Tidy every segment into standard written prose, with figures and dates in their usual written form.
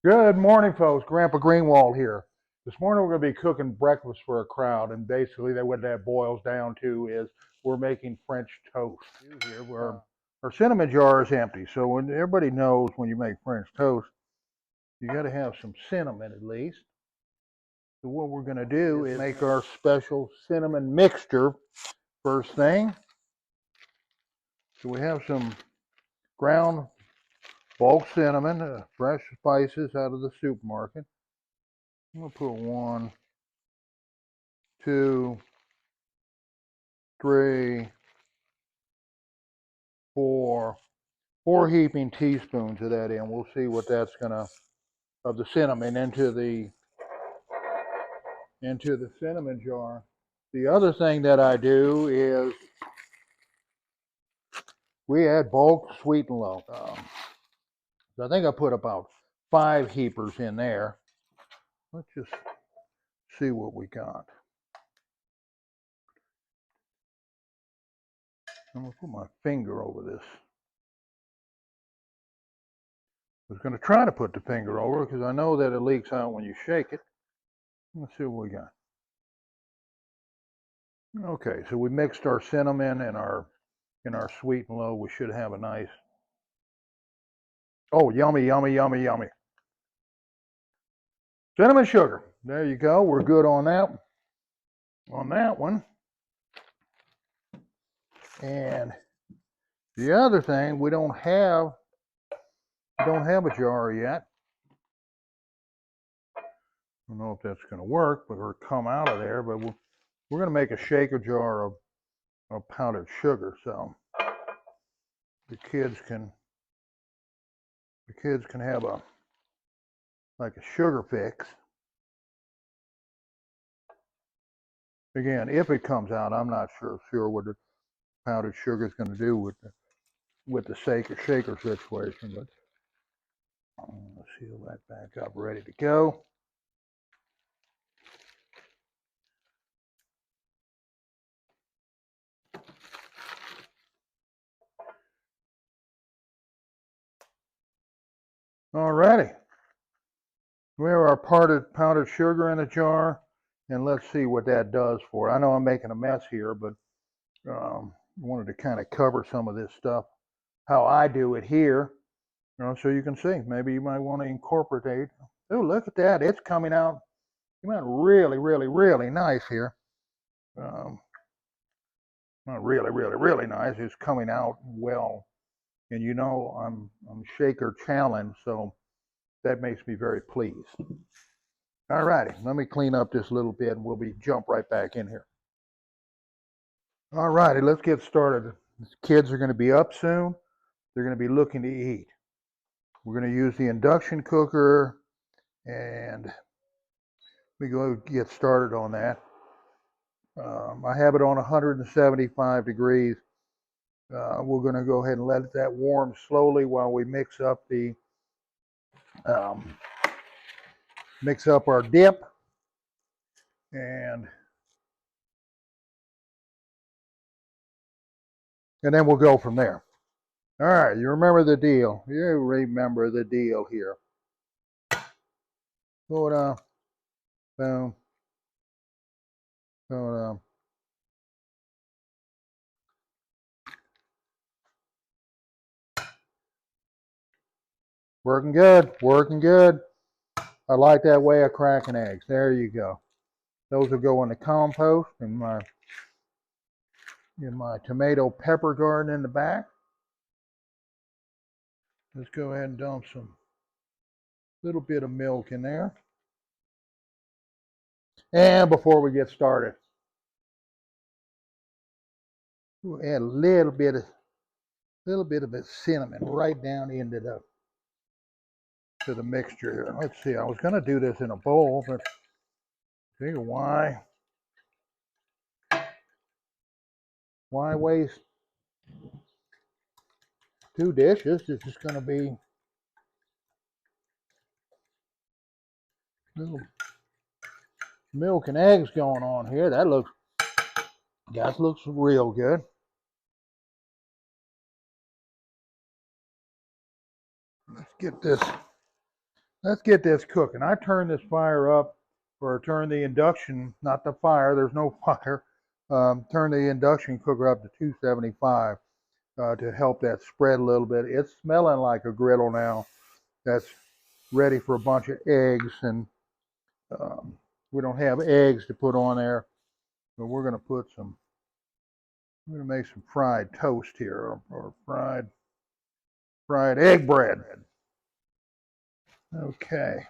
Good morning, folks. Grandpa Greenwald here. This morning we're going to be cooking breakfast for a crowd, and basically what that boils down to is we're making French toast. Here, where our cinnamon jar is empty, so when everybody knows when you make French toast, you got to have some cinnamon at least. So what we're going to do is make our special cinnamon mixture first thing. So we have some ground bulk cinnamon, fresh spices out of the supermarket. I'm going to put 1, 2, 3, 4 heaping teaspoons of that in. We'll see what that's gonna of the cinnamon into the cinnamon jar. The other thing that I do is we add bulk sweet and low. So I think I put about 5 heapers in there. Let's just see what we got. I'm gonna put my finger over this. I was gonna try to put the finger over because I know that it leaks out when you shake it. Let's see what we got. Okay, so we mixed our cinnamon and our sweet and low. We should have a nice, oh, yummy, yummy, yummy, yummy. Cinnamon sugar. There you go. We're good on that one. And the other thing, we don't have a jar yet. I don't know if that's going to work, but or come out of there. But we're going to make a shaker jar of powdered sugar, so the kids can have a sugar fix. Again, if it comes out, I'm not sure what the powdered sugar is going to do with the shaker situation, but let's seal that back up, ready to go. Alrighty, we have our powdered sugar in the jar, and let's see what that does for it. I know I'm making a mess here, but wanted to kind of cover some of this stuff, how I do it here, so you can see. Maybe you might want to incorporate. Oh, look at that! It's coming out really, really, really nice here. Not really, really, really nice. It's coming out well, and I'm shaker challenged, so that makes me very pleased. All righty, let me clean up this little bit, and we'll jump right back in here. All righty, let's get started. The kids are going to be up soon. They're going to be looking to eat. We're going to use the induction cooker, and we go get started on that. I have it on 175 degrees. We're going to go ahead and let that warm slowly while we mix up our dip, and then we'll go from there. All right, you remember the deal. You remember the deal here. Hold on. Boom. Hold on. Working good. Working good. I like that way of cracking eggs. There you go. Those will go in the compost in my tomato pepper garden in the back. Let's go ahead and dump some little bit of milk in there. And before we get started, we'll add a little bit of the cinnamon right down into the mixture here. Let's see. I was going to do this in a bowl, but see why waste 2 dishes? It's just going to be little milk and eggs going on here. That looks real good. Let's get this let's get this cooking. I turn this fire up, or turn the induction, not the fire, there's no fire, turn the induction cooker up to 275 to help that spread a little bit. It's smelling like a griddle now. That's ready for a bunch of eggs, and um, we don't have eggs to put on there, but we're going to put some, we're going to make some fried toast here, or fried egg bread. Okay,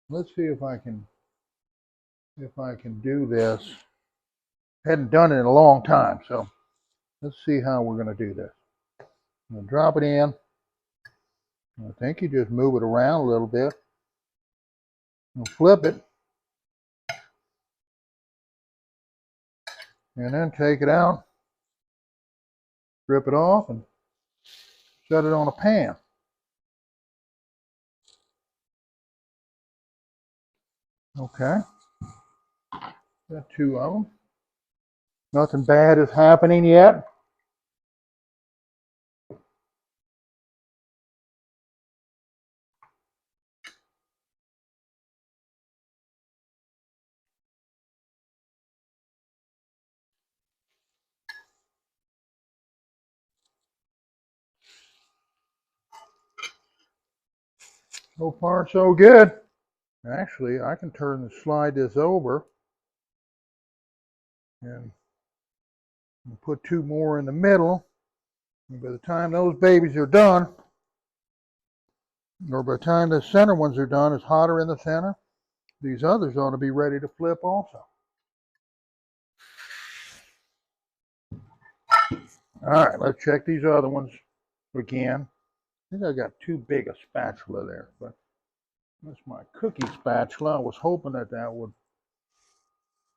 let's see if I can do this. Hadn't done it in a long time, so let's see how we're going to do this. I'm going to drop it in. I think you just move it around a little bit and flip it, and then take it out, strip it off, and set it on a pan. Okay, got two of them. Nothing bad is happening yet. So far, so good. Actually, I can slide this over and put two more in the middle. And by the time those babies are done, or by the time the center ones are done, it's hotter in the center. These others ought to be ready to flip also. All right, let's check these other ones again. I think I got too big a spatula there, but that's my cookie spatula. I was hoping that that would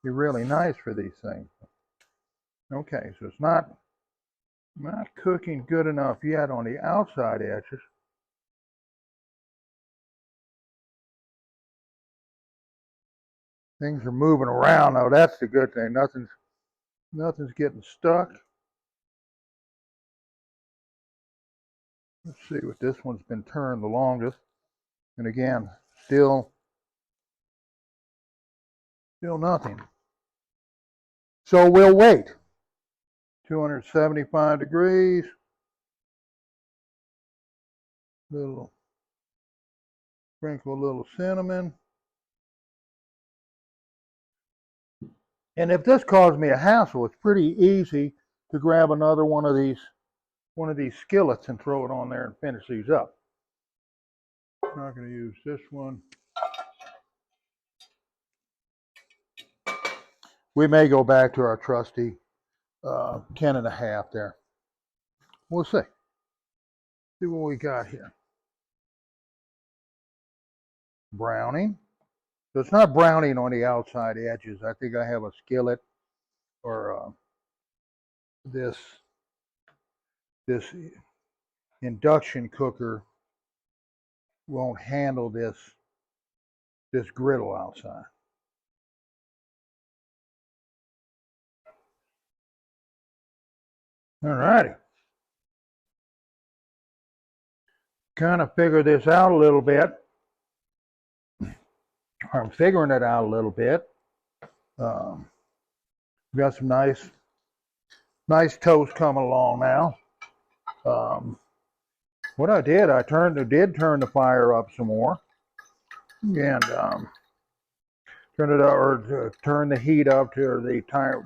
be really nice for these things. Okay, so it's not cooking good enough yet on the outside edges. Things are moving around though. That's the good thing. Nothing's getting stuck. Let's see what this one's been turned the longest. And again, still nothing. So we'll wait. 275 degrees. Sprinkle a little cinnamon. And if this caused me a hassle, it's pretty easy to grab another one of these skillets and throw it on there and finish these up. I'm not going to use this one. We may go back to our trusty 10.5 there. We'll see. See what we got here. Browning. So it's not browning on the outside edges. I think I have a skillet or this induction cooker won't handle this griddle outside. All righty. Kind of figure this out a little bit. I'm figuring it out a little bit. We got some nice toast coming along now. What I did, I did turn the fire up some more, and turn the heat up to the time.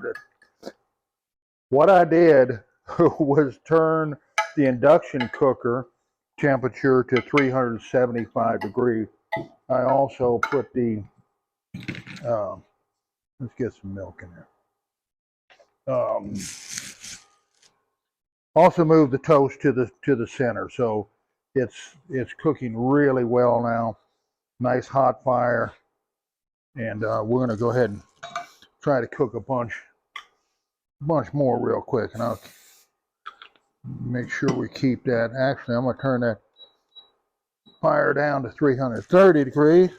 What I did was turn the induction cooker temperature to 375 degrees. I also put the let's get some milk in there. Also move the toast to the center, so it's cooking really well now. Nice hot fire, and we're going to go ahead and try to cook a bunch more real quick, and I'll make sure we keep that. Actually, I'm going to turn that fire down to 330 degrees.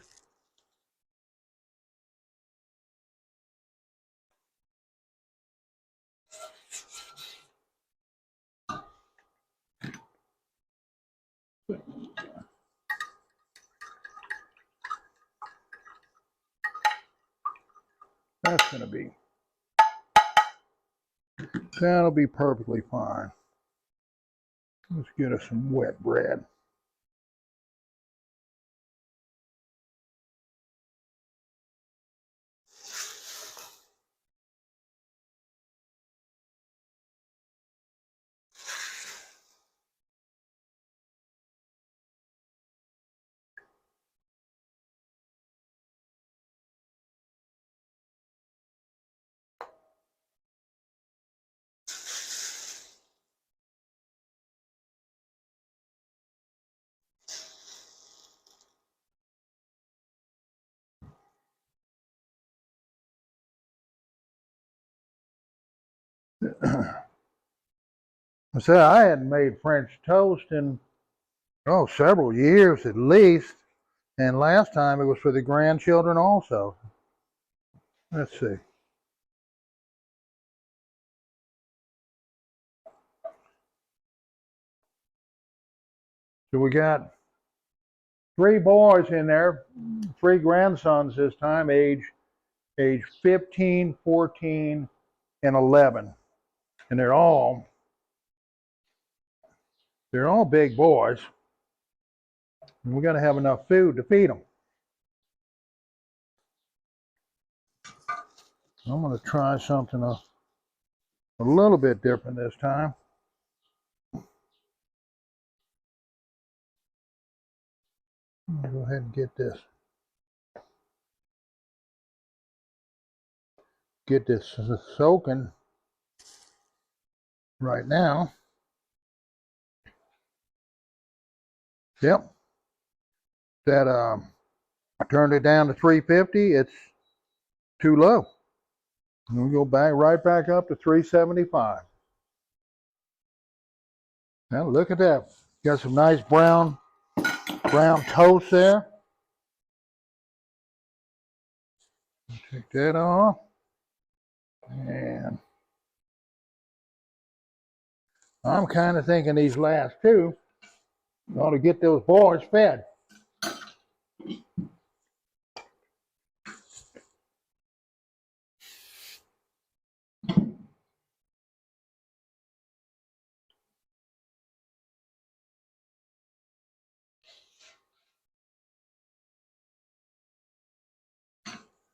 That'll be perfectly fine. Let's get us some wet bread. I said I hadn't made French toast in several years at least, and last time it was for the grandchildren also. Let's see. So we got 3 boys in there, 3 grandsons this time, age 15, 14, and 11, and they're all big boys. And we got to have enough food to feed them. I'm going to try something a little bit different this time. I'm going to go ahead and get this soaking right now. Yep. That I turned it down to 350. It's too low. We'll go right back up to 375. Now look at that. Got some nice brown toast there. Take that off. And I'm kind of thinking these last 2 ought to get those boys fed.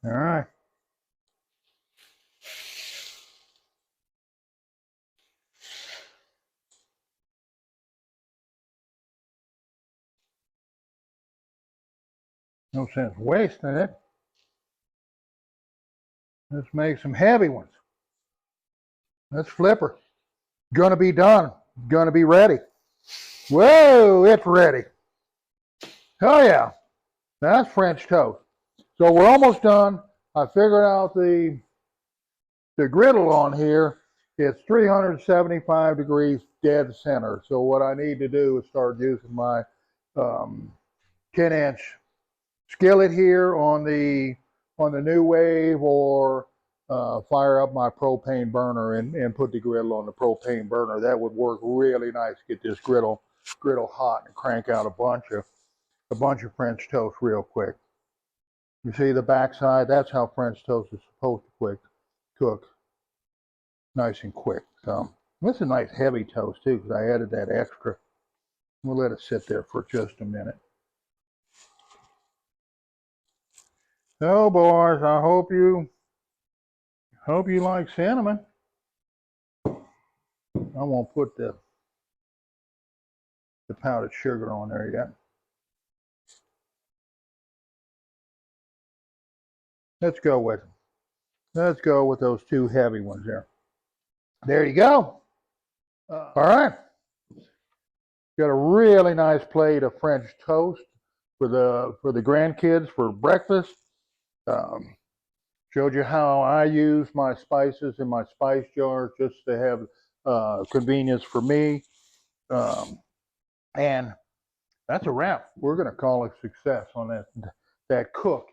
All right. No sense wasting it. Let's make some heavy ones. Let's flip her. Gonna be done. Gonna be ready. Whoa, it's ready. Oh yeah, that's French toast. So we're almost done. I figured out the griddle on here. It's 375 degrees dead center. So what I need to do is start using my 10-inch skillet here on the new wave, or fire up my propane burner and put the griddle on the propane burner. That would work really nice. Get this griddle hot and crank out a bunch of French toast real quick. You see the backside? That's how French toast is supposed to cook, nice and quick. So this is a nice heavy toast too, because I added that extra. We'll let it sit there for just a minute. So boys, I hope you like cinnamon. I won't put the powdered sugar on there yet. Let's go with those 2 heavy ones there. There you go. All right. Got a really nice plate of French toast for the grandkids for breakfast. Showed you how I use my spices in my spice jar just to have convenience for me. And that's a wrap. We're going to call it success on that cook.